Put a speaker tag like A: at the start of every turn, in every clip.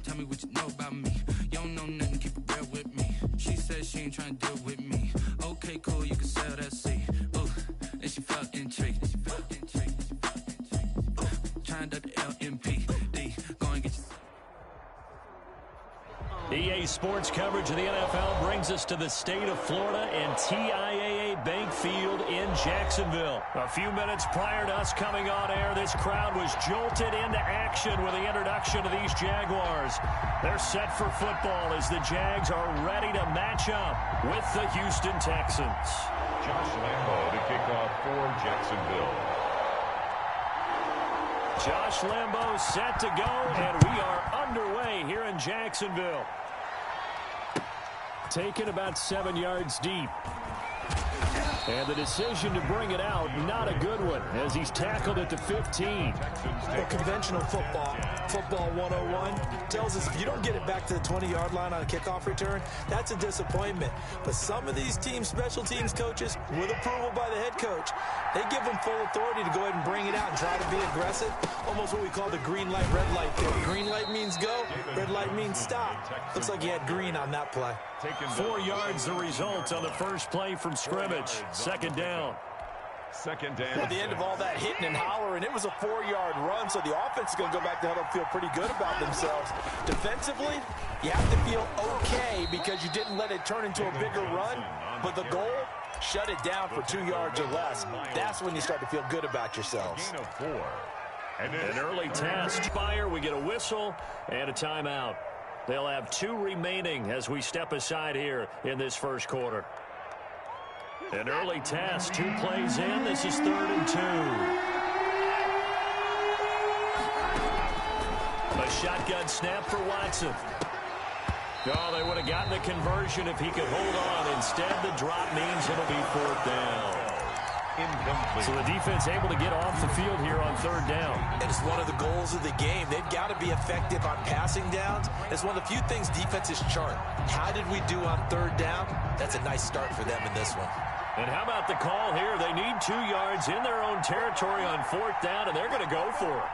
A: tell me what you know about me. You don't know nothing, keep it real with me. She said she ain't trying to deal with me. Okay, cool, you can sell that seat. Ooh, and she felt intrigued. Trying to the LMPD. Go and get your...
B: EA Sports coverage of the NFL brings us to the state of Florida and TIAA Bank Field in Jacksonville. A few minutes prior to us coming on air, this crowd was jolted into action with the introduction of these Jaguars. They're set for football as the Jags are ready to match up with the Houston Texans.
C: Josh Lambo to kick off for Jacksonville.
B: Josh Lambo set to go, and we are underway here in Jacksonville. Taken about 7 yards deep. And the decision to bring it out, not a good one, as he's tackled at the 15.
D: Well, conventional football 101, tells us if you don't get it back to the 20-yard line on a kickoff return, that's a disappointment. But some of these teams, special teams coaches, with approval by the head coach, they give them full authority to go ahead and bring it out and try to be aggressive, almost what we call the green light, red light theory. Green light means go, red light means stop. Looks like he had green on that play.
B: 4 yards the result on the first play from scrimmage. Second down.
D: At the end of all that hitting and hollering, it was a 4-yard run, so the offense is going to go back to huddle and feel pretty good about themselves. Defensively, you have to feel okay because you didn't let it turn into a bigger run, but the goal, shut it down for 2 yards or less. That's when you start to feel good about yourselves.
C: Gain of 4. And
B: an early test. Fire, we get a whistle and a timeout. They'll have 2 remaining as we step aside here in this first quarter. An early test, 2 plays in. This is 3rd and 2. A shotgun snap for Watson. Oh, they would have gotten the conversion if he could hold on. Instead, the drop means it'll be 4th down.
C: Incomplete.
B: So the defense able to get off the field here on 3rd down.
D: And it's one of the goals of the game. They've got to be effective on passing downs. It's one of the few things defenses chart. How did we do on 3rd down? That's a nice start for them in this one.
B: And how about the call here? They need 2 yards in their own territory on 4th down, and they're going to go for it.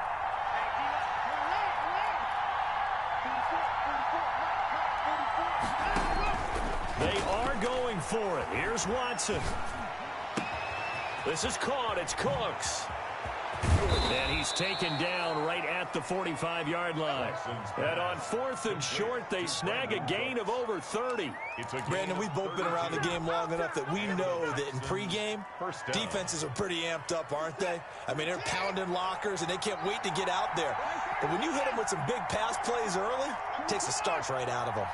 B: They are going for it. Here's Watson. This is caught. It's Cooks. And he's taken down right at the 45-yard line. And on 4th and short, they snag a gain of over 30.
D: Brandon, we've both been around the game long enough that we know that in pregame, defenses are pretty amped up, aren't they? I mean, they're pounding lockers, and they can't wait to get out there. But when you hit them with some big pass plays early, it takes the starch right out of them.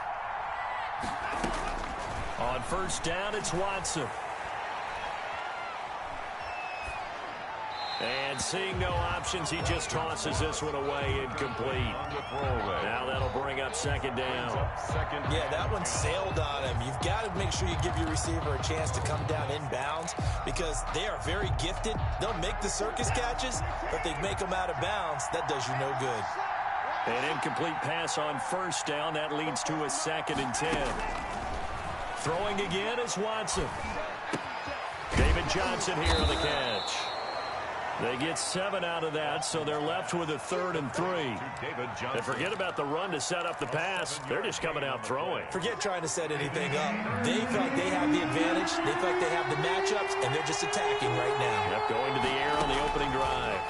B: On 1st down, it's Watson. And seeing no options, he just tosses this one away, incomplete. Now that'll bring up 2nd down.
D: Yeah, that one sailed on him. You've got to make sure you give your receiver a chance to come down inbounds because they are very gifted. They'll make the circus catches, but they make them out of bounds. That does you no good.
B: An incomplete pass on 1st down. That leads to a 2nd and 10. Throwing again is Watson. David Johnson here on the catch. They get 7 out of that, so they're left with a 3rd and 3. And forget about the run to set up the pass. They're just coming out throwing.
D: Forget trying to set anything up. They feel like they have the advantage. They feel like they have the matchups, and they're just attacking right now.
B: Yep, going to the air on the opening drive.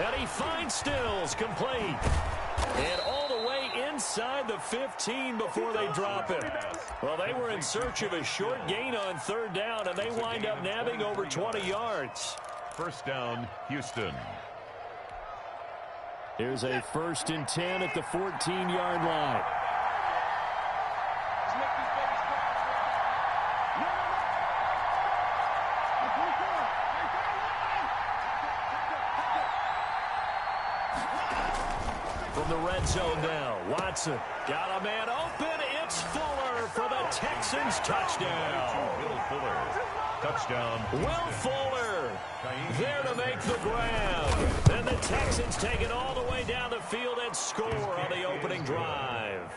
B: And he finds Stills, complete. And all the way inside the 15 before they drop him. Well, they were in search of a short gain on 3rd down, and they wind up nabbing over 20 yards.
C: 1st down, Houston.
B: Here's a 1st and 10 at the 14-yard line. From the red zone now, Watson got a man open. It's Fuller for the Texans touchdown.
C: Will Fuller, touchdown.
B: Will Fuller there to make the grab. And the Texans take it all the way down the field and score on the opening drive.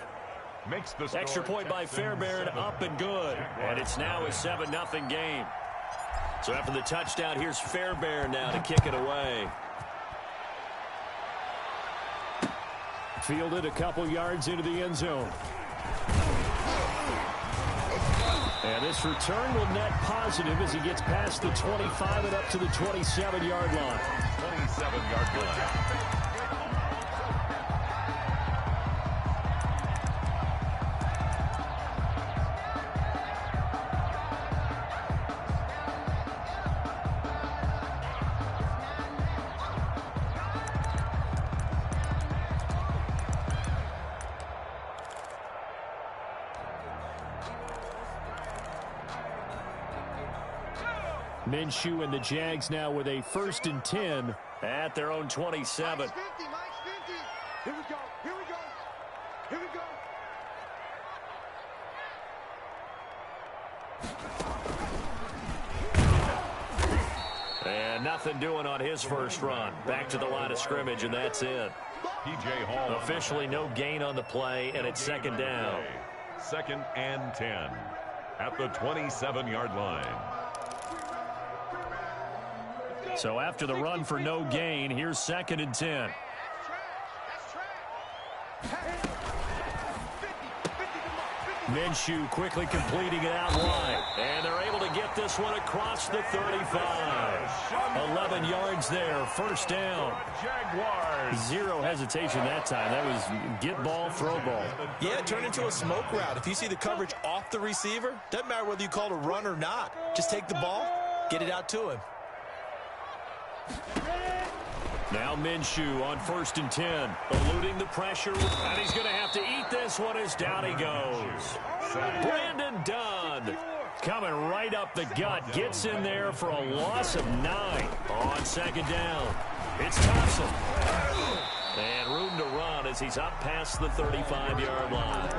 C: Makes the score.
B: Extra point by Fairbairn, up and good. And it's now a 7-0 game. So after the touchdown, here's Fairbairn now to kick it away. Fielded a couple yards into the end zone. And this return will net positive as he gets past the 25 and up to the 27-yard line.
C: 27-yard line.
B: Minshew and the Jags now with a 1st and 10 at their own 27.
E: Here we go. Here we go. Here we go.
B: And nothing doing on his first run. Back to the line of scrimmage, and that's it.
C: P.J. Hall.
B: Officially no gain on the play, and it's 2nd down.
C: 2nd and 10 at the 27-yard line.
B: So after the run for no gain, here's 2nd and 10. Minshew quickly completing it out wide. And they're able to get this one across the 35. 11 yards there, 1st down.
C: Jaguars.
B: Zero hesitation that time. That was get ball, throw ball.
D: Yeah, it turned into a smoke route. If you see the coverage off the receiver, doesn't matter whether you call it a run or not. Just take the ball, get it out to him.
B: Now Minshew on 1st and 10, eluding the pressure, and he's going to have to eat this one as down he goes. Brandon Dunn coming right up the gut, gets in there for a loss of 9 on 2nd down. It's Thompson. And room to run as he's up past the 35-yard line.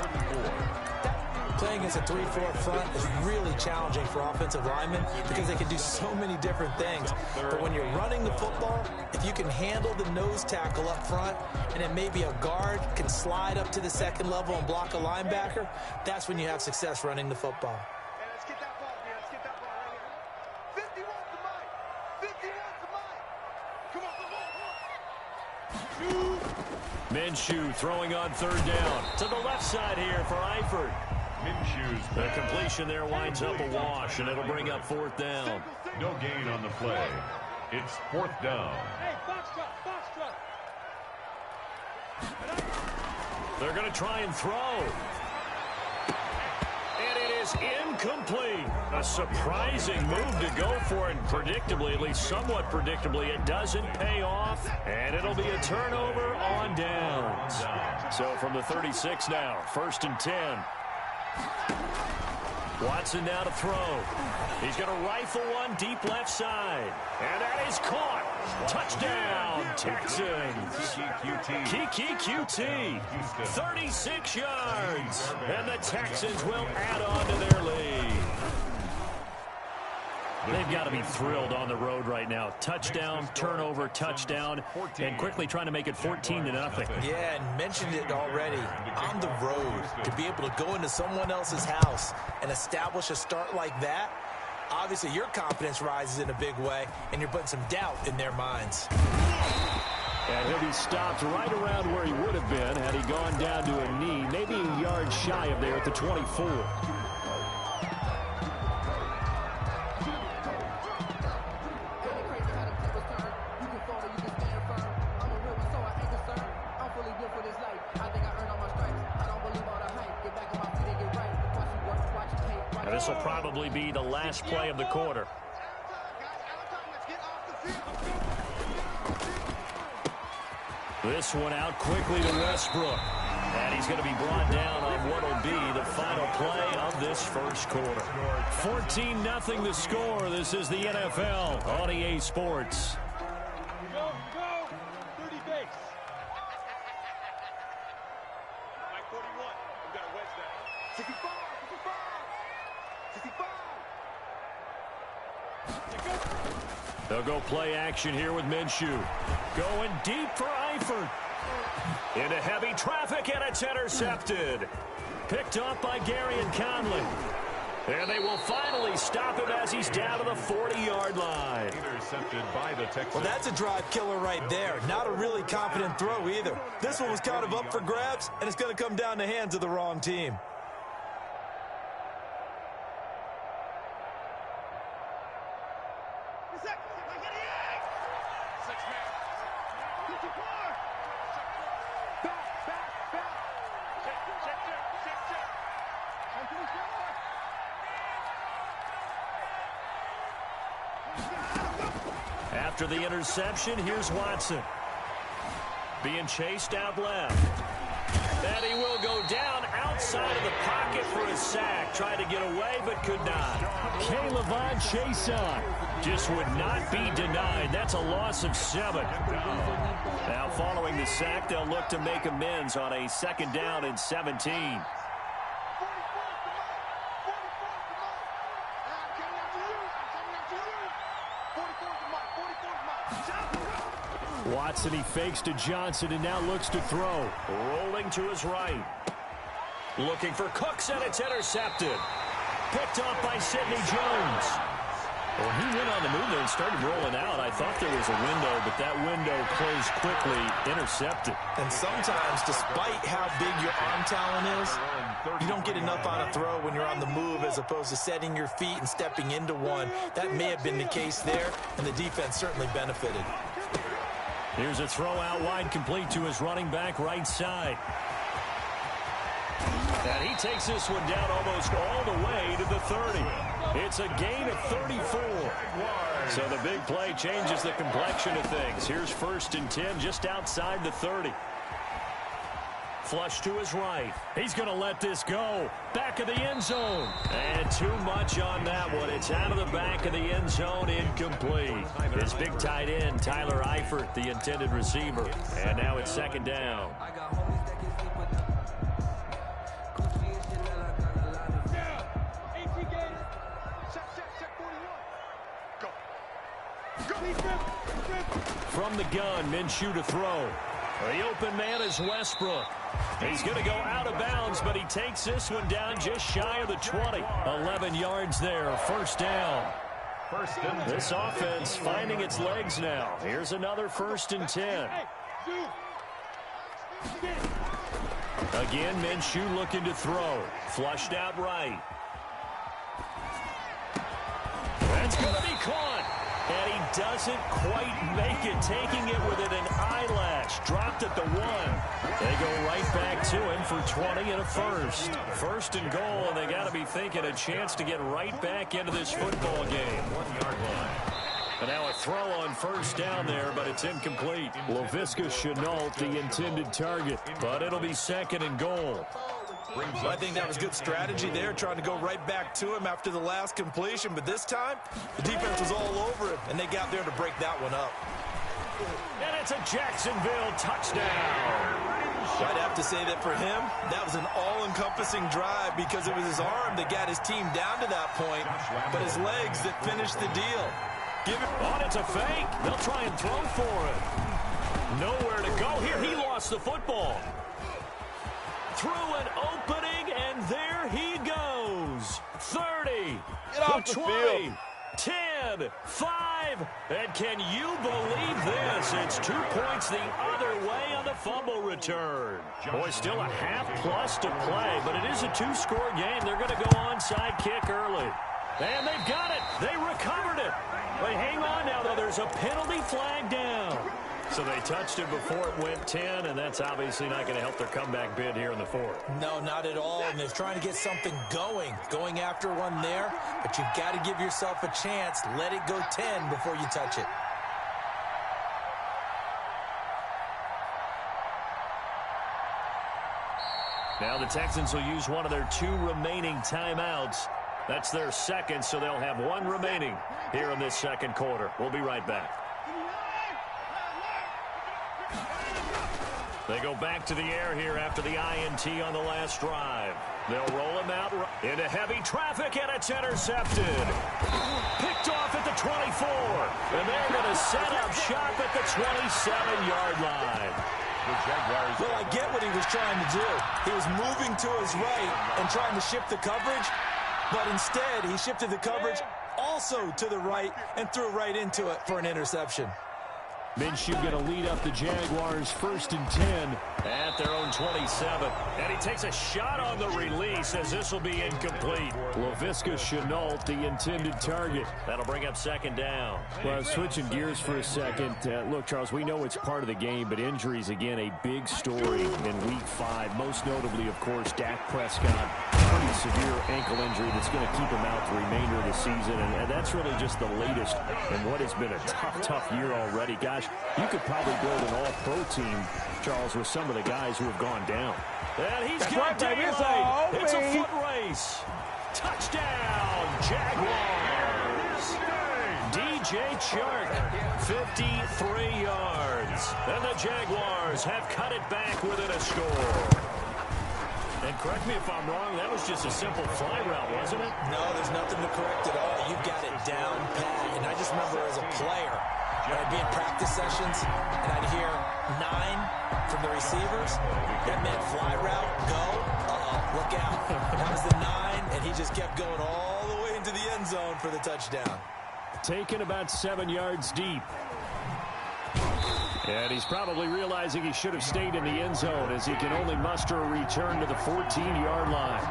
D: Playing against a 3-4 front is really challenging for offensive linemen because they can do so many different things. But when you're running the football, if you can handle the nose tackle up front and then maybe a guard can slide up to the 2nd level and block a linebacker, that's when you have success running the football.
E: Hey, let's get that ball, man. Let's get that ball right here. 51 to Mike. 51 to Mike. Come on.
B: Minshew throwing on 3rd down. To the left side here for Eifert.
C: Minshew's
B: The completion there winds up a wash, and it'll bring up 4th down.
C: no gain on the play. It's 4th down.
E: Hey, box drop.
B: They're going to try and throw. And it is incomplete. A surprising move to go for it. Predictably, at least somewhat predictably, it doesn't pay off. And it'll be a turnover on downs. So from the 36 now, 1st and 10. Watson now to throw. He's going to rifle one deep left side. And that is caught. Touchdown, Texans. Kiki QT. 36 yards. And the Texans will add on to their lead. They've got to be thrilled on the road right now. Touchdown, turnover, touchdown, and quickly trying to make it 14-0.
D: Yeah, and mentioned it already. On the road, to be able to go into someone else's house and establish a start like that, obviously your confidence rises in a big way, and you're putting some doubt in their minds.
B: And he'll be stopped right around where he would have been had he gone down to a knee, maybe a yard shy of there at the 24. This will probably be the last play of the quarter. This one out quickly to Westbrook. And he's going to be brought down on what will be the final play of this first quarter. 14-0 the score. This is the NFL on EA Sports.
E: Go. 30 base. Mike 41. We got a wedge there. 65.
B: They'll go play action here with Minshew. Going deep for Eifert. Into heavy traffic, and it's intercepted. Picked up by Gary and Conley. And they will finally stop him as he's down to the 40-yard line.
C: Intercepted by the Texans.
D: Well, that's a drive killer right there. Not a really confident throw either. This one was kind of up for grabs, and it's going to come down the hands of the wrong team.
B: After the interception, here's Watson. Being chased out left. And he will go down outside of the pocket for a sack. Tried to get away, but could not. K'Lavon Chaisson just would not be denied. That's a loss of 7. Now, following the sack, they'll look to make amends on a 2nd down and 17. Watson, he fakes to Johnson and now looks to throw. Rolling to his right. Looking for Cooks, and it's intercepted. Picked off by Sidney Jones. Well, he went on the move there and started rolling out. I thought there was a window, but that window closed quickly. Intercepted.
D: And sometimes, despite how big your arm talent is, you don't get enough on a throw when you're on the move as opposed to setting your feet and stepping into one. That may have been the case there, and the defense certainly benefited.
B: Here's a throw out wide, complete to his running back right side. And he takes this one down almost all the way to the 30. It's a gain of 34. So the big play changes the complexion of things. Here's 1st and 10 just outside the 30. Flush to his right. He's going to let this go. Back of the end zone. And too much on that one. It's out of the back of the end zone, incomplete. His big tight end, Tyler Eifert, the intended receiver. And now it's 2nd down. From the gun, Minshew to throw. The open man is Westbrook. He's going to go out of bounds, but he takes this one down just shy of the 20. 11 yards there, 1st down. This offense finding its legs now. Here's another 1st and 10. Again, Minshew looking to throw. Flushed out right. That's going to be caught. And he doesn't quite make it, taking it within an eyelash. Dropped at the 1. They go right back to him for 20 and a 1st. 1st and goal, and they got to be thinking a chance to get right back into this football game.
C: 1-yard line.
B: And now a throw on 1st down there, but it's incomplete. Laviska Shenault, the intended target, but it'll be 2nd and goal.
D: Well, I think that was good strategy there, trying to go right back to him after the last completion. But this time, the defense was all over him, and they got there to break that one up.
B: And it's a Jacksonville touchdown.
D: I'd have to say that for him, that was an all-encompassing drive because it was his arm that got his team down to that point, but his legs that finished the deal.
B: Oh, it's a fake. They'll try and throw for it. Nowhere to go here. He lost the football. Through an opening, and there he goes. 30,
E: Get off the
B: 20,
E: field.
B: 10, 5, and can you believe this? It's 2 points the other way on the fumble return. Boy, still a half-plus to play, but it is a 2-score game. They're going to go onside kick early. And they've got it. They recovered it. But hang on now, though. There's a penalty flag down. So they touched it before it went 10, and that's obviously not going to help their comeback bid here in the 4th.
D: No, not at all, and they're trying to get something going after one there, but you've got to give yourself a chance. Let it go 10 before you touch it.
B: Now the Texans will use one of their 2 remaining timeouts. That's their 2nd, so they'll have 1 remaining here in this 2nd quarter. We'll be right back. They go back to the air here after the INT on the last drive. They'll roll him out into heavy traffic, and it's intercepted. Picked off at the 24. And they're going to set up shop at the 27-yard line.
D: Well, I get what he was trying to do. He was moving to his right and trying to shift the coverage, but instead he shifted the coverage also to the right and threw right into it for an interception.
B: Minshew going to lead up the Jaguars 1st and 10 at their own 27. And he takes a shot on the release as this will be incomplete. Laviska Shenault, the intended target. That'll bring up 2nd down.
F: Well, switching gears for a second. Look, Charles, we know it's part of the game, but injuries, again, a big story in Week 5. Most notably, of course, Dak Prescott. Pretty severe ankle injury that's going to keep him out the remainder of the season. And that's really just the latest in what has been a tough year already. Gosh, you could probably build an all-pro team, Charles, with some of the guys who have gone down.
B: And he's got daylight. It's a foot race. Touchdown, Jaguars. DJ Chark, 53 yards. And the Jaguars have cut it back within a score. And correct me if I'm wrong, that was just a simple fly route, wasn't it?
D: No, there's nothing to correct at all. You've got it down pat. And I just remember as a player, when I'd be in practice sessions and I'd hear 9 from the receivers, that meant fly route, go, look out. That was the 9, and he just kept going all the way into the end zone for the touchdown.
F: Taken about 7 yards deep. And he's probably realizing he should have stayed in the end zone as he can only muster a return to the 14-yard line.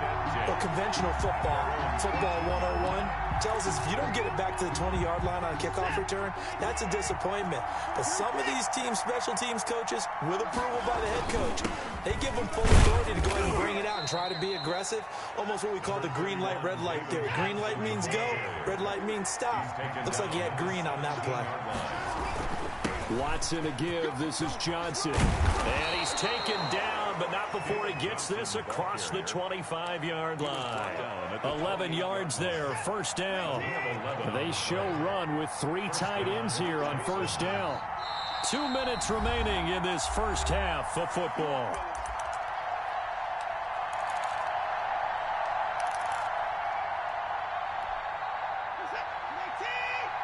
D: Well, conventional football 101, tells us if you don't get it back to the 20-yard line on a kickoff return, that's a disappointment. But some of these special teams coaches, with approval by the head coach, they give them full authority to go ahead and bring it out and try to be aggressive. Almost what we call the green light, red light theory. Green light means go, red light means stop. Looks like he had green on that play.
F: Watson a give. This is Johnson.
B: And he's taken down, but not before he gets this across the 25-yard line. 11 yards there, 1st down.
F: They show run with 3 tight ends here on 1st down.
B: 2 minutes remaining in this first half of football.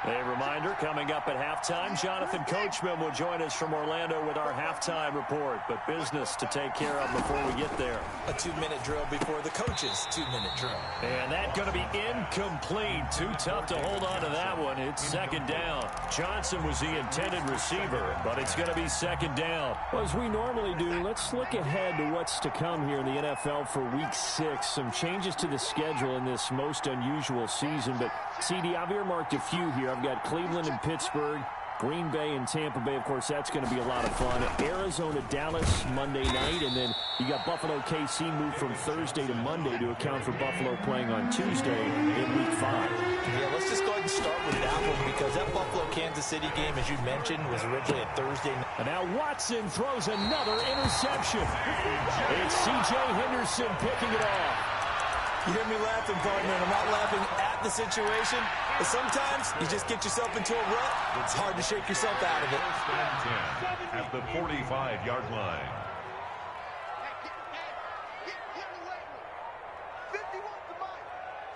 B: A reminder, coming up at halftime, Jonathan Coachman will join us from Orlando with our halftime report. But business to take care of before we get there.
D: A 2-minute drill before the coach's 2-minute drill.
B: And that's going to be incomplete. Too tough to hold on to that one. It's 2nd down. Johnson was the intended receiver, but it's going to be 2nd down.
F: Well, as we normally do, let's look ahead to what's to come here in the NFL for Week 6. Some changes to the schedule in this most unusual season. But, CD, I've earmarked a few here. I've got Cleveland and Pittsburgh, Green Bay and Tampa Bay. Of course, that's going to be a lot of fun. Arizona, Dallas, Monday night. And then you got Buffalo, KC moved from Thursday to Monday to account for Buffalo playing on Tuesday in Week 5.
D: Yeah, let's just go ahead and start with that one because that Buffalo-Kansas City game, as you mentioned, was originally a Thursday night.
F: And now Watson throws another interception. It's C.J. Henderson picking it off.
D: You hear me laughing, partner, and I'm not laughing at the situation, but sometimes you just get yourself into a rut. It's hard to shake yourself out of it.
C: 1st and 10 at the 45-yard line.
E: 51 to Mike.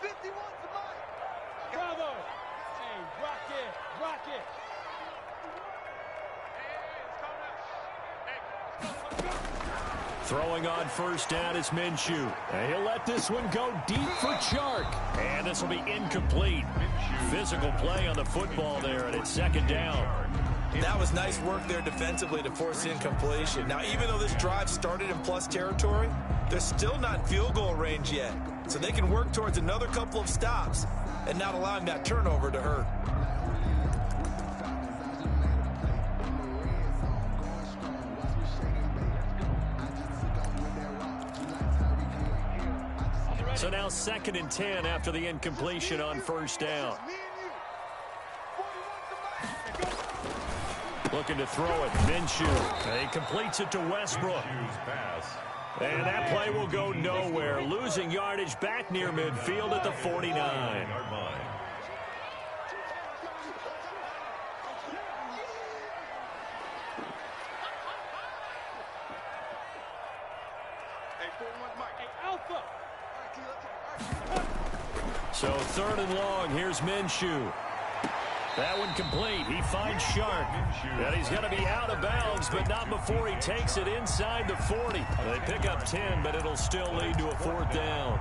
E: 51 to Mike.
G: Bravo. Hey, rock it.
B: Throwing on 1st down is Minshew. And he'll let this one go deep for Chark. And this will be incomplete. Physical play on the football there, and it's 2nd down.
D: That was nice work there defensively to force incompletion. Now, even though this drive started in plus territory, they're still not in field goal range yet. So they can work towards another couple of stops and not allowing that turnover to hurt.
B: So now 2nd and 10 after the incompletion on 1st down. Looking to throw it. Minshew. He completes it to Westbrook. And that play will go nowhere. Losing yardage back near midfield at the 49. So 3rd and long. Here's Minshew. That one complete. He finds Sharp. And he's going to be out of bounds, but not before he takes it inside the 40. They pick up 10, but it'll still lead to a 4th down.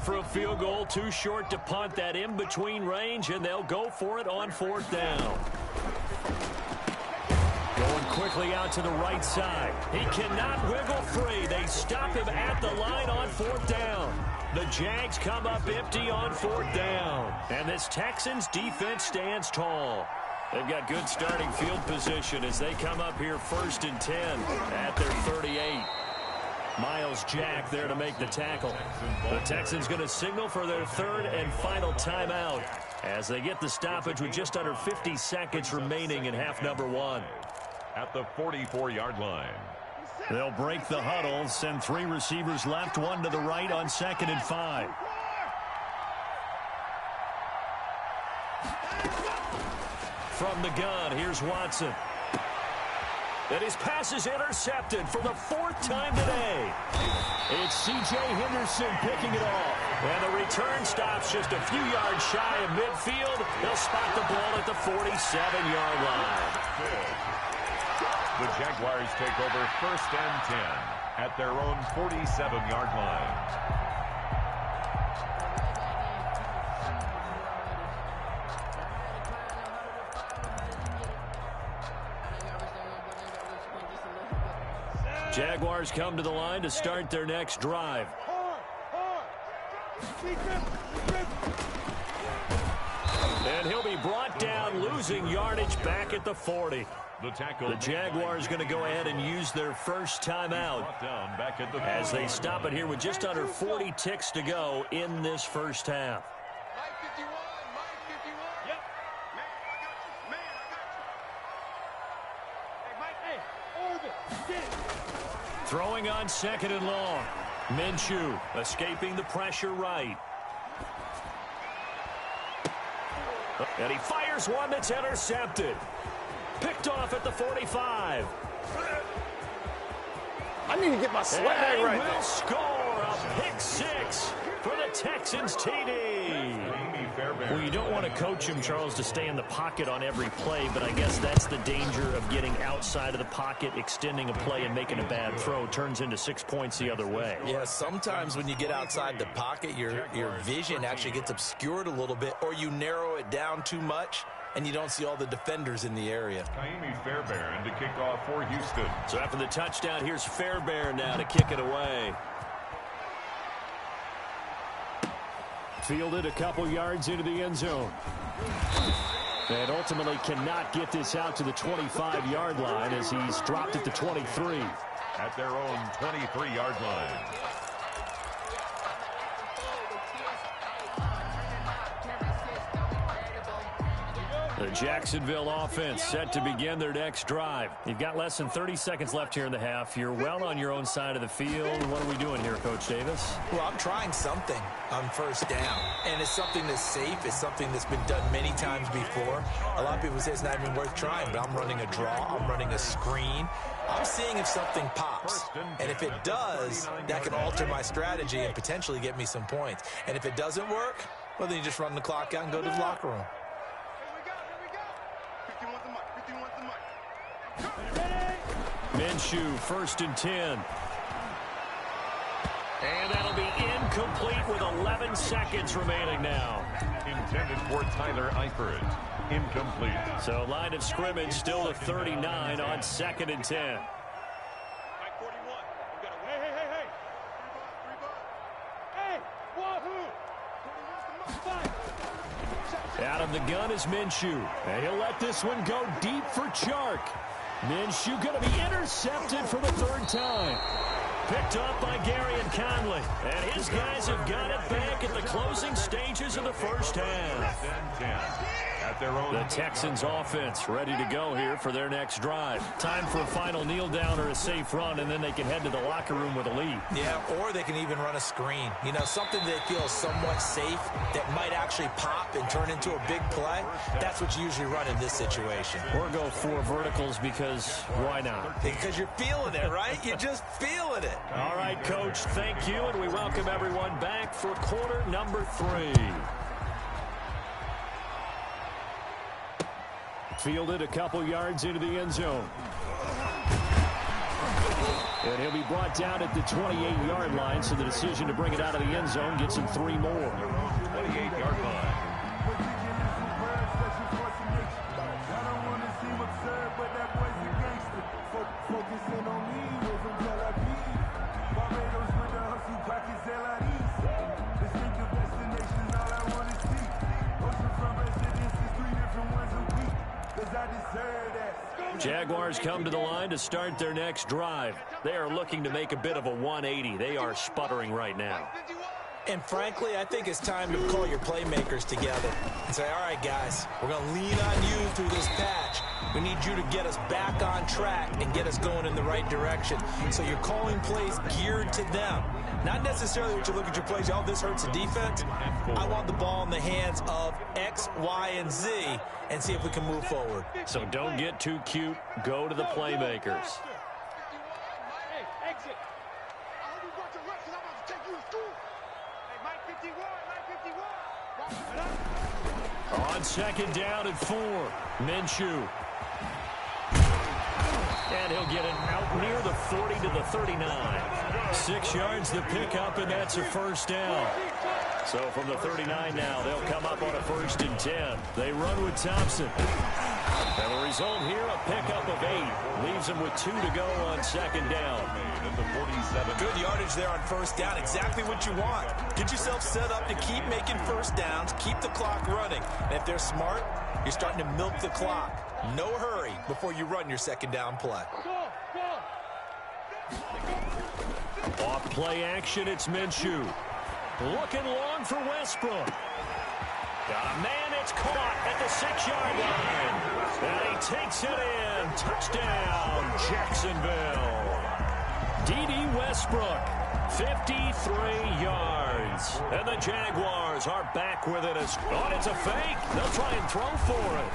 B: for a field goal. Too short to punt, that in-between range, and they'll go for it on 4th down. Going quickly out to the right side. He cannot wiggle free. They stop him at the line on 4th down. The Jags come up empty on 4th down. And this Texans defense stands tall. They've got good starting field position as they come up here 1st and 10 at their 38. Miles Jack there to make the tackle. The Texans going to signal for their 3rd and final timeout as they get the stoppage with just under 50 seconds remaining in half number 1.
C: At the 44-yard line.
B: They'll break the huddle, send 3 receivers left, 1 to the right on 2nd and 5. From the gun, here's Watson. And his pass is intercepted for the 4th time today. It's C.J. Henderson picking it off. And the return stops just a few yards shy of midfield. They'll spot the ball at the 47-yard line.
C: The Jaguars take over 1st and 10 at their own 47-yard line.
B: Jaguars come to the line to start their next drive. And he'll be brought down, losing yardage back at the 40. The Jaguars going to go ahead and use their first timeout as they stop it here with just under 40 ticks to go in this first half. Throwing on 2nd and long. Minshew escaping the pressure right. And he fires one that's intercepted. Picked off at the 45.
H: I need to get my swag right
B: there. Will score a pick 6 for the Texans TD. Well, you don't want to coach him, Charles, to stay in the pocket on every play, but I guess that's the danger of getting outside of the pocket, extending a play, and making a bad throw. Turns into 6 points the other way.
D: Yeah, sometimes when you get outside the pocket, your vision actually gets obscured a little bit, or you narrow it down too much, and you don't see all the defenders in the area.
C: Fairbairn to kick off for Houston.
B: So after the touchdown, here's Fairbairn now to kick it away. Fielded a couple yards into the end zone. And ultimately cannot get this out to the 25-yard line as he's dropped at the 23.
C: At their own 23-yard line.
B: The Jacksonville offense set to begin their next drive. You've got less than 30 seconds left here in the half. You're well on your own side of the field. What are we doing here, Coach Davis?
D: Well, I'm trying something on 1st down. And it's something that's safe. It's something that's been done many times before. A lot of people say it's not even worth trying, but I'm running a draw. I'm running a screen. I'm seeing if something pops. And if it does, that can alter my strategy and potentially get me some points. And if it doesn't work, well, then you just run the clock out and go to the locker room.
B: Minshew, 1st and 10. And that'll be incomplete with 11 seconds remaining now.
C: Intended for Tyler Eifert. Incomplete.
B: So line of scrimmage still at 39 on 2nd and 10. Out of the gun is Minshew. And he'll let this one go deep for Chark. Minshew going to be intercepted for the 3rd time. Picked up by Gary and Conley. And his guys have got it back at the closing stages of the first half. The Texans offense ready to go here for their next drive. Time for a final kneel down or a safe run, and then they can head to the locker room with a lead.
D: Yeah, or they can even run a screen. You know, something they feel somewhat safe that might actually pop and turn into a big play. That's what you usually run in this situation.
B: Or go 4 verticals because why not?
D: Because you're feeling it, right? You're just feeling it.
B: All right, Coach, thank you, and we welcome everyone back for quarter number 3. Fielded a couple yards into the end zone.
F: And he'll be brought down at the 28-yard line, so the decision to bring it out of the end zone gets him 3 more.
C: 28-yard line.
B: Jaguars come to the line to start their next drive. They are looking to make a bit of a 180. They are sputtering right now.
D: And frankly, I think it's time to call your playmakers together and say, all right, guys, we're going to lean on you through this patch. We need you to get us back on track and get us going in the right direction. So you're calling plays geared to them. Not necessarily what you look at your plays, oh, this hurts the defense. I want the ball in the hands of X, Y, and Z and see if we can move forward.
B: So don't get too cute. Go to the playmakers.
G: Hey, exit.
B: On second down at 4, Minshew. And he'll get it out near the 40 to the 39. 6 yards to pick up, and that's a first down. So from the 39 now, they'll come up on a 1st and 10. They run with Thompson. And the result here, a pickup of 8. Leaves them with 2 to go on second down.
D: Good yardage there on first down. Exactly what you want. Get yourself set up to keep making first downs, keep the clock running. And if they're smart, you're starting to milk the clock. No hurry before you run your second down play.
B: Off play action, it's Minshew. Looking long for Westbrook. Got a man, it's caught at the 6-yard line. And he takes it in. Touchdown, Jacksonville. D.D. Westbrook, 53 yards. And the Jaguars are back with it. Oh, it's a fake. They'll try and throw for it.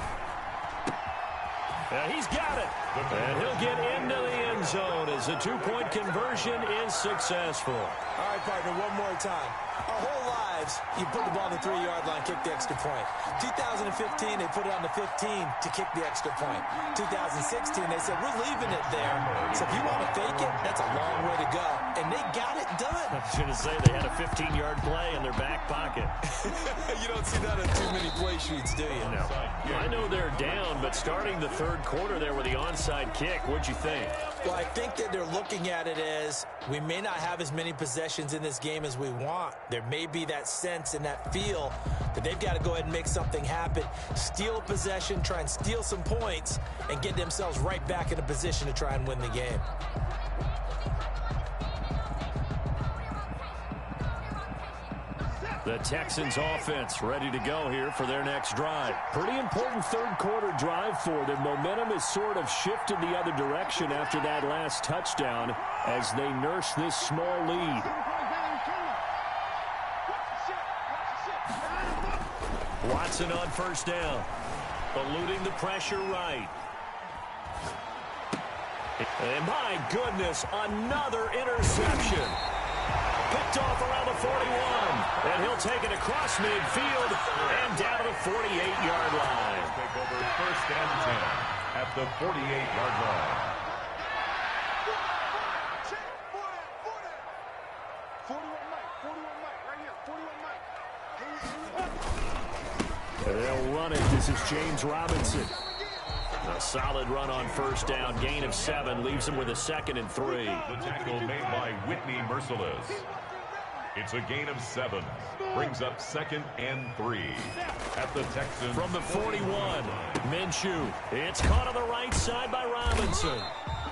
B: And he's got it. And he'll get into the end zone as the 2-point conversion is successful.
D: All right, partner, one more time. Our whole lives, you put the ball on the 3-yard line, kick the extra point. 2015, they put it on the 15 to kick the extra point. 2016, they said, we're leaving it there. So if you want to fake it, that's a long way to go. And they got it done.
B: I was going to say they had a 15-yard play in their back pocket.
D: You don't see that on too many play sheets, do you?
B: No. I know they're down, but starting the 3rd quarter there with the onside kick, what'd you think?
D: Well, I think that they're looking at it as we may not have as many possessions in this game as we want. There may be that sense and that feel that they've got to go ahead and make something happen, steal a possession, try and steal some points, and get themselves right back in a position to try and win the game.
B: The Texans offense ready to go here for their next drive. Pretty important 3rd quarter drive for them. Momentum has sort of shifted the other direction after that last touchdown as they nurse this small lead. Watson on first down. Eluding the pressure right. And my goodness, another interception. Picked off around the 41. And he'll take it across midfield and down to the 48-yard line.
C: Take over 1st and 10 at the 48-yard line.
E: 41 Mike, right here, 41 Mike.
B: They'll run it. This is James Robinson. A solid run on first down. Gain of 7 leaves him with a 2nd and 3.
C: The tackle made by Whitney Merciless. It's a gain of 7. Brings up 2nd and 3 at the Texans.
B: From the 41, Minshew. It's caught on the right side by Robinson.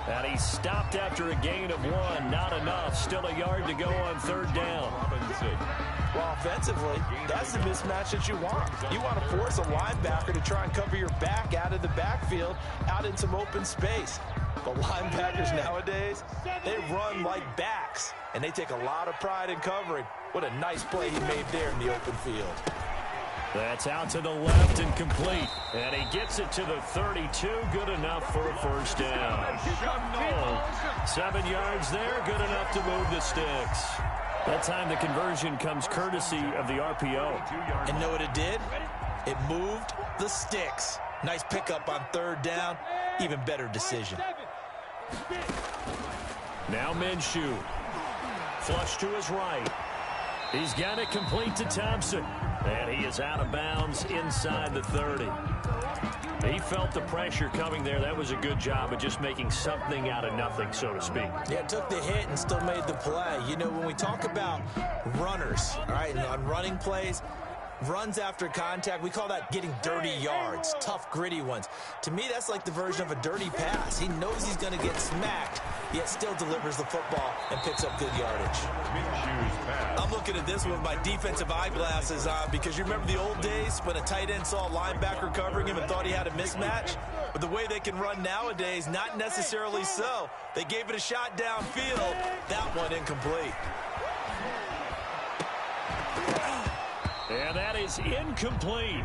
B: And he stopped after a gain of 1. Not enough. Still a yard to go on 3rd down.
C: Robinson.
D: Well, offensively, that's the mismatch that you want. You want to force a linebacker to try and cover your back out of the backfield, out in some open space. The linebackers nowadays, they run like backs, and they take a lot of pride in covering. What a nice play he made there in the open field.
B: That's out to the left and complete. And he gets it to the 32. Good enough for a first down. 7 yards there. Good enough to move the sticks. That time the conversion comes courtesy of the RPO.
D: And know what it did? It moved the sticks. Nice pickup on 3rd down. Even better decision.
B: Now Minshew. Flush to his right. He's got it complete to Thompson. And he is out of bounds inside the 30. He felt the pressure coming there. That was a good job of just making something out of nothing, so to speak.
D: Yeah, took the hit and still made the play. You know, when we talk about runners, all right, and on running plays, runs after contact, we call that getting dirty yards, tough, gritty ones. To me, that's like the version of a dirty pass. He knows he's going to get smacked, yet still delivers the football and picks up good yardage. I'm looking at this with my defensive eyeglasses on because you remember the old days when a tight end saw a linebacker covering him and thought he had a mismatch? But the way they can run nowadays, not necessarily so. They gave it a shot downfield. That one incomplete.
B: And that is incomplete.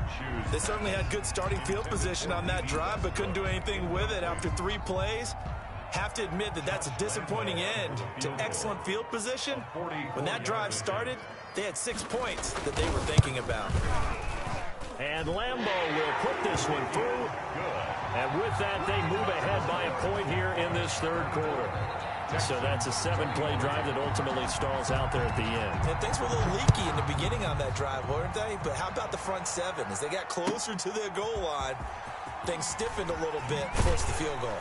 D: They certainly had good starting field position on that drive, but couldn't do anything with it after 3 plays. Have to admit that that's a disappointing end to excellent field position. When that drive started, they had 6 points that they were thinking about.
B: And Lambeau will put this one through. And with that, they move ahead by a point here in this third quarter. So that's a 7-play drive that ultimately stalls out there at the end.
D: And things were a little leaky in the beginning on that drive, weren't they? But how about the front 7? As they got closer to their goal line, things stiffened a little bit, forced the field goal.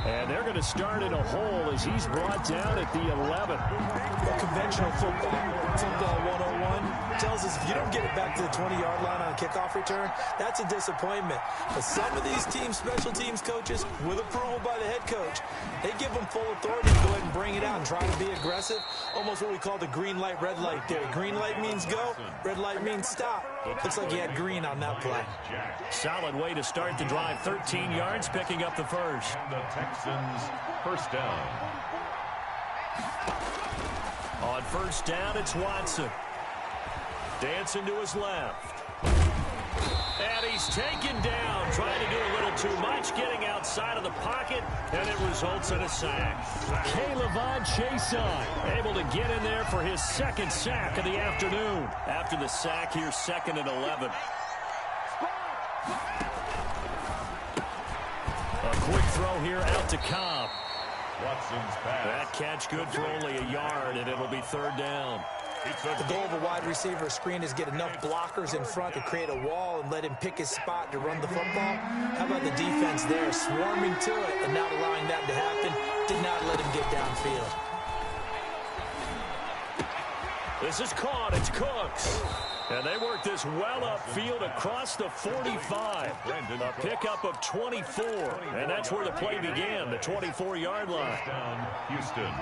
F: And they're going to start in a hole as he's brought down at the 11.
D: Well, conventional football 101 tells us if you don't get it back to the 20-yard line on a kickoff return, that's a disappointment. But some of these teams, special teams coaches, with approval by the head coach, they give them full authority to go ahead and bring it out and try to be aggressive. Almost what we call the green light, red light theory. Green light means go, red light means stop. Looks like he had green on that play.
B: Solid way to start the drive. 13 yards, picking up the first.
C: The Texans, first down.
B: On first down, it's Watson. Dancing to his left. And he's taken down, trying to do a little too much, getting outside of the pocket, and it results in a sack.
F: K'Lavon Chaisson able to get in there for his second sack of the afternoon.
B: After the sack, here's 2nd and 11. A quick throw here out to Cobb.
C: Watson's pass.
B: That catch good for only a yard, and it'll be 3rd down.
D: The goal of a wide receiver screen is get enough blockers in front to create a wall and let him pick his spot to run the football. How about the defense there, swarming to it and not allowing that to happen? Did not let him get downfield.
B: This is caught. It's Cooks. And they work this well upfield across the 45. A pickup of 24. And that's where the play began, the 24-yard line.
C: Down, Houston.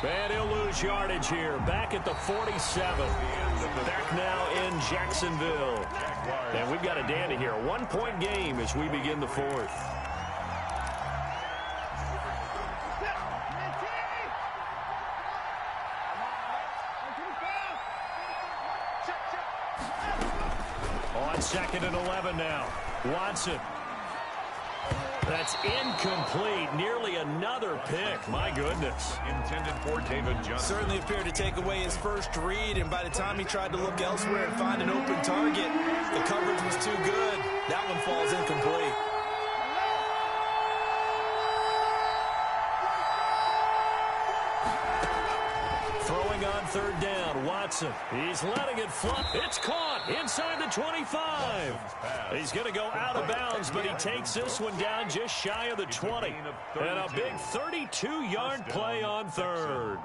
B: And he'll lose yardage here. Back at the 47. Back now in Jacksonville. And we've got a dandy here. 1-point game as we begin the 4th. On 2nd and 11 now. Watson. That's incomplete. Nearly another pick. My goodness.
C: Intended for David Johnson.
D: Certainly appeared to take away his first read, and by the time he tried to look elsewhere and find an open target, the coverage was too good. That one falls incomplete.
B: Throwing on 3rd down, Watson. He's letting it fly. It's caught inside the 25. He's going to go out of bounds, but he takes this one down just shy of the 20. And a big 32-yard play on 3rd.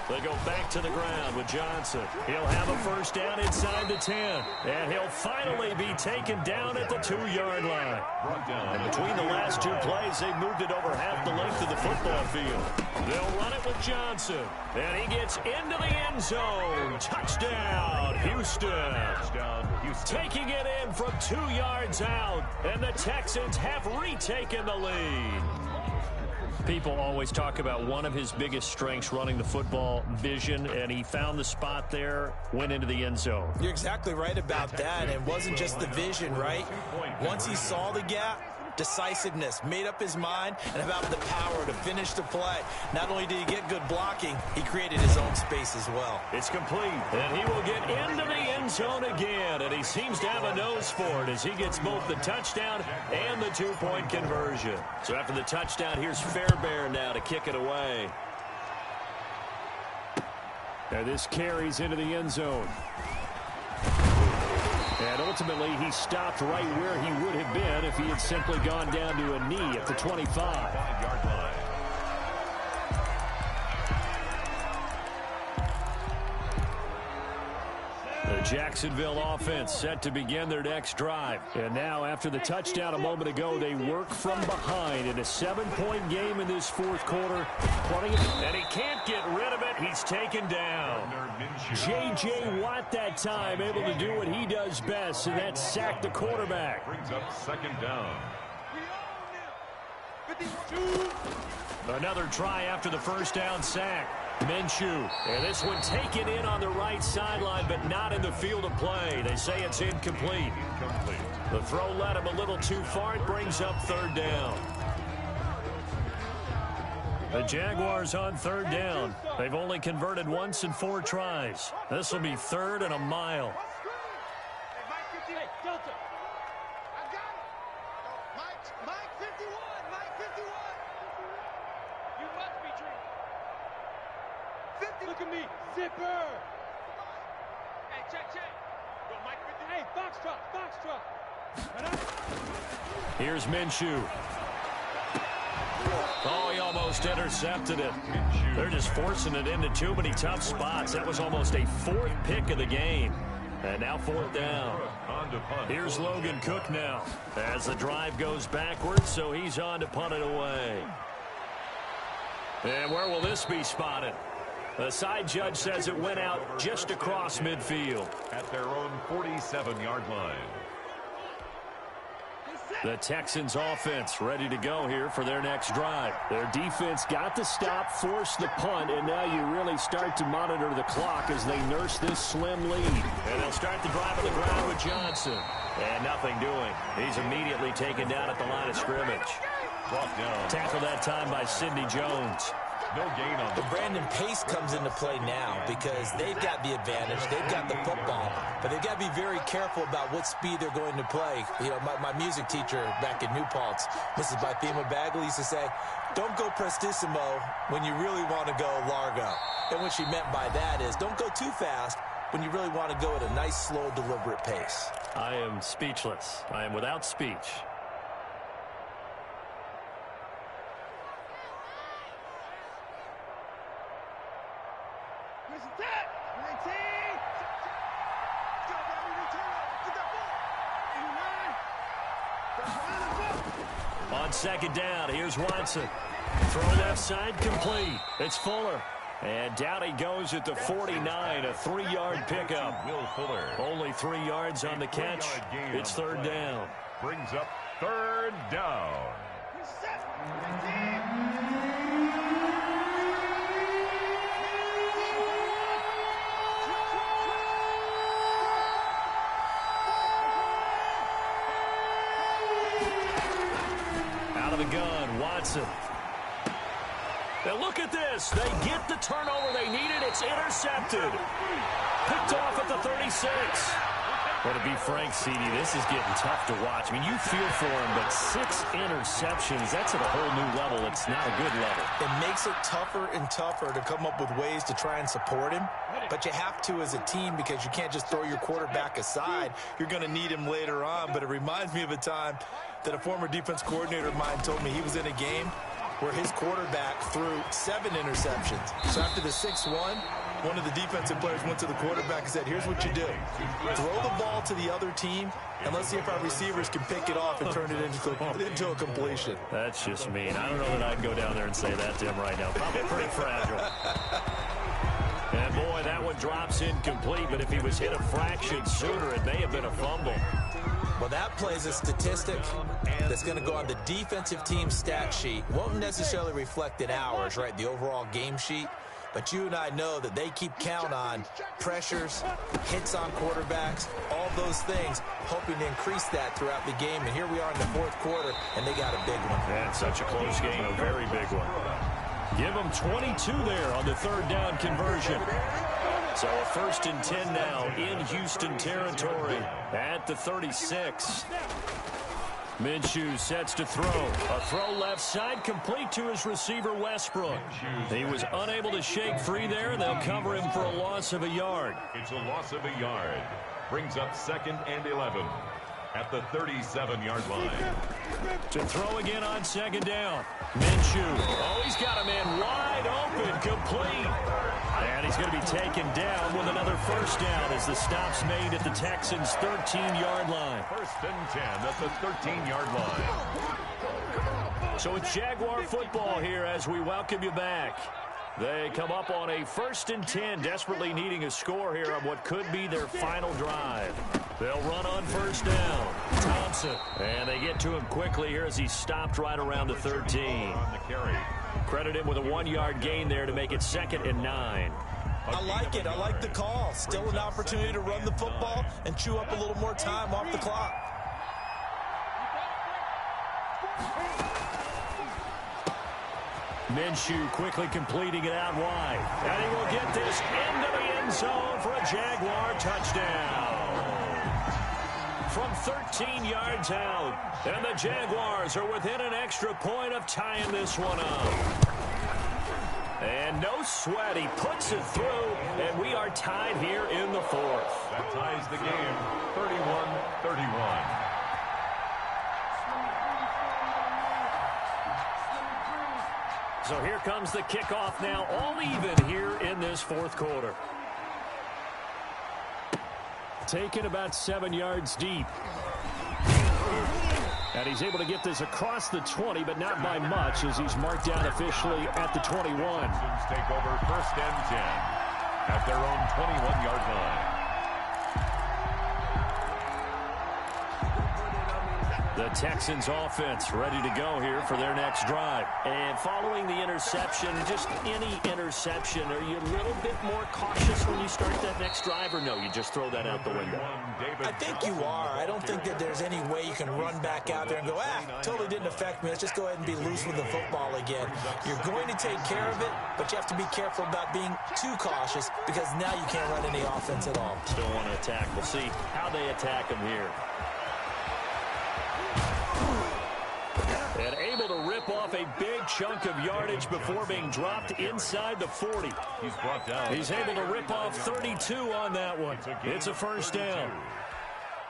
B: They go back to the ground with Johnson. He'll have a first down inside the 10. And he'll finally be taken down at the 2-yard line. And between the last 2 plays, they've moved it over half the length of the football field. They'll run it with Johnson. And he gets into the end zone. Touchdown, Houston. Taking it in from 2 yards out. And the Texans have retaken the lead. People always talk about one of his biggest strengths running the football, vision, and he found the spot there, went into the end zone.
D: You're exactly right about that, and it wasn't just the vision, right? Once he saw the gap, decisiveness, made up his mind, and about the power to finish the play. Not only did he get good blocking, he created his own space as well.
B: It's complete, and he will get into the end zone again, and he seems to have a nose for it as he gets both the touchdown and the two-point conversion. So after the touchdown, here's Fairbairn now to kick it away.
F: And this carries into the end zone. And ultimately, he stopped right where he would have been if he had simply gone down to a knee at the 25.
C: 5-yard line.
B: The Jacksonville offense set to begin their next drive. And now, after the touchdown a moment ago, they work from behind in a 7-point game in this fourth quarter. And he can't get rid of it. He's taken down. J.J. Watt that time able to do what he does best, and that's sack the quarterback.
C: Brings up second down.
B: Another try after the first down sack. Minshew, and this one taken in on the right sideline, but not in the field of play. They say it's incomplete. The throw led him a little too far. It brings up third down. The Jaguars on third down. They've only converted once in 4 tries. This will be third and a mile.
G: Look at me, zipper. Hey, check. Yo, Mike 50. Hey, foxtrot.
B: Here's Minshew. Oh, he almost intercepted it. They're just forcing it into too many tough spots. That was almost a 4th pick of the game. And now 4th down. Here's Logan Cook now as the drive goes backwards, so he's on to punt it away. And where will this be spotted? The side judge says it went out just across midfield.
C: At their own 47-yard line.
B: The Texans offense ready to go here for their next drive.
F: Their defense got the stop, forced the punt, and now you really start to monitor the clock as they nurse this slim lead.
B: And they'll start the drive on the ground with Johnson. And nothing doing. He's immediately taken down at the line of scrimmage.
C: Brought down.
B: Tackled that time by Sidney Jones.
C: No gain on
D: The Brandon Pace comes into play now because they've got the advantage. They've got the football, but they've got to be very careful about what speed they're going to play. You know, my music teacher back in New Paltz, Mrs. Bythema Bagley, used to say, don't go prestissimo when you really want to go largo. And what she meant by that is don't go too fast when you really want to go at a nice, slow, deliberate pace.
B: I am speechless. I am without speech. On second down, here's Watson. Throw left side complete. It's Fuller. And down he goes at the 49, a 3-yard pickup.
C: Will Fuller.
B: Only 3 yards on the catch. It's third down.
C: Brings up third down.
B: Out of the gun, Watson. Now look at this. They get the turnover they needed. It's intercepted. Picked off at the 36. But to be frank, CD, this is getting tough to watch. I mean, you feel for him, but 6 interceptions, that's at a whole new level. It's not a good level.
D: It makes it tougher and tougher to come up with ways to try and support him. But you have to as a team because you can't just throw your quarterback aside. You're going to need him later on. But it reminds me of a time that a former defense coordinator of mine told me he was in a game where his quarterback threw 7 interceptions. So after the 6-1, one of the defensive players went to the quarterback and said, here's what you do. Throw the ball to the other team, and let's see if our receivers can pick it off and turn it into a completion.
B: That's just mean. I don't know that I'd go down there and say that to him right now. Probably pretty fragile. And, boy, that one drops incomplete, but if he was hit a fraction sooner, it may have been a fumble.
D: Well, that plays a statistic that's going to go on the defensive team stat sheet. Won't necessarily reflect in ours, right, the overall game sheet. But you and I know that they keep count on pressures, hits on quarterbacks, all those things, hoping to increase that throughout the game. And here we are in the fourth quarter, and they got a big one.
B: And such a close game, a very big one. Give them 22 there on the third down conversion. So a 1st and 10 now in Houston territory at the 36. Minshew sets to throw. A throw left side, complete to his receiver, Westbrook. He was unable to shake free there. They'll cover him for a loss of a yard.
C: It's a loss of a yard. Brings up 2nd and 11 at the 37-yard line.
B: To throw again on 2nd down. Minshew. Oh, he's got a man wide open, complete. And he's going to be taken down with another 1st down as the stop's made at the Texans' 13-yard line.
C: 1st and 10 at the 13-yard line.
B: So it's Jaguar football here as we welcome you back. They come up on a 1st and 10, desperately needing a score here on what could be their final drive. They'll run on 1st down. Thompson. And they get to him quickly here as he stopped right around the 13. Credit him with a 1-yard gain there to make it 2nd and 9.
D: I like it. I like the call. Still an opportunity to run the football and chew up a little more time off the clock.
B: Minshew quickly completing it out wide. And he will get this into the end zone for a Jaguar touchdown. From 13 yards out. And the Jaguars are within an extra point of tying this one up. And no sweat. He puts it through. And we are tied here in the 4th.
C: That ties the game 31-31.
B: So here comes the kickoff now, all even here in this 4th quarter. Taken about 7 yards deep. And he's able to get this across the 20, but not by much as he's marked down officially at the 21.
C: Texans take over 1st and 10 at their own 21-yard line.
B: The Texans offense ready to go here for their next drive. And following the interception, just any interception, are you a little bit more cautious when you start that next drive, or no, you just throw that out the window?
D: I think you are. I don't think that there's any way you can run back out there and go, totally didn't affect me. Let's just go ahead and be loose with the football again. You're going to take care of it, but you have to be careful about being too cautious because now you can't run any offense at all.
B: Still want to attack. We'll see how they attack him here. And able to rip off a big chunk of yardage before being dropped inside the 40.
C: He's brought down.
B: He's able to rip off 32 on that one. It's a 1st down.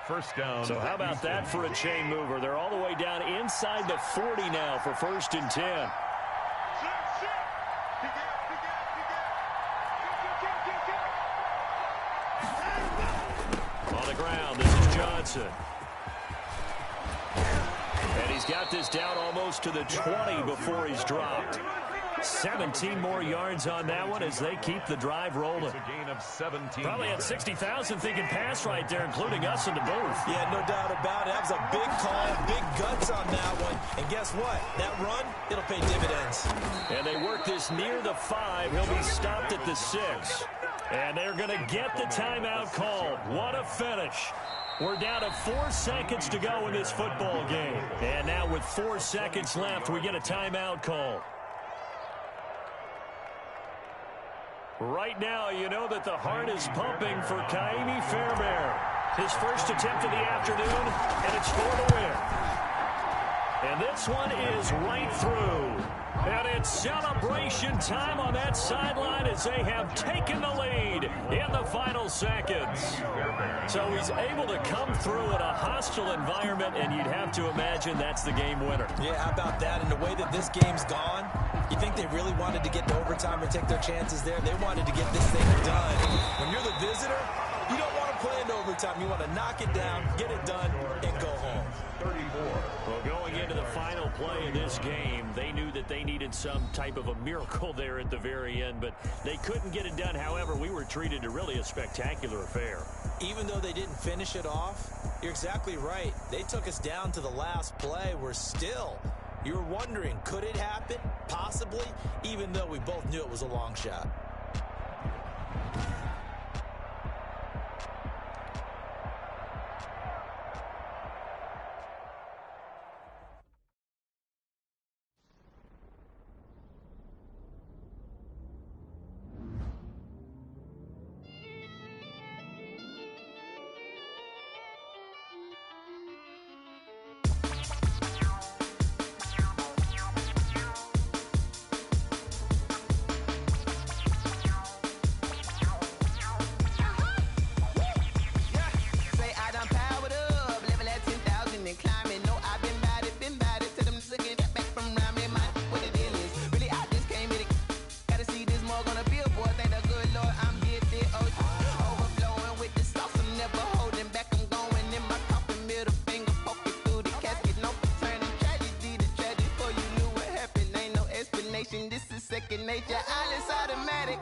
C: 1st down.
B: So how about that for a chain mover? They're all the way down inside the 40 now for 1st and 10. On the ground, this is Johnson. And he's got this down almost to the 20 before he's dropped. 17 more yards on that one as they keep the drive rolling.
C: It's a gain of 17.
B: Probably had 60,000 thinking pass right there, including us in the booth.
D: Yeah, no doubt about it. That was a big call, big guts on that one. And guess what? That run, it'll pay dividends.
B: And they work this near the 5. He'll be stopped at the 6. And they're going to get the timeout called. What a finish. We're down to 4 seconds to go in this football game. And now with 4 seconds left, we get a timeout call. Right now, you know that the heart is pumping for Kaimi Fairbairn. His first attempt of the afternoon, and it's for the win. And this one is right through. And it's celebration time on that sideline as they have taken the lead in the final seconds. So he's able to come through in a hostile environment, and you'd have to imagine that's the game winner.
D: Yeah, how about that? And the way that this game's gone, you think they really wanted to get to overtime and take their chances there? They wanted to get this thing done. When you're the visitor, You don't want to play into overtime. You want to knock it down, get it done, and go home.
C: 34.
B: Well, going into the final play of this game, they knew that they needed some type of a miracle there at the very end, but they couldn't get it done. However, we were treated to really a spectacular affair.
D: Even though they didn't finish it off, you're exactly right. They took us down to the last play. You were wondering, could it happen? Possibly, even though we both knew it was a long shot.
I: This is second nature. All is automatic.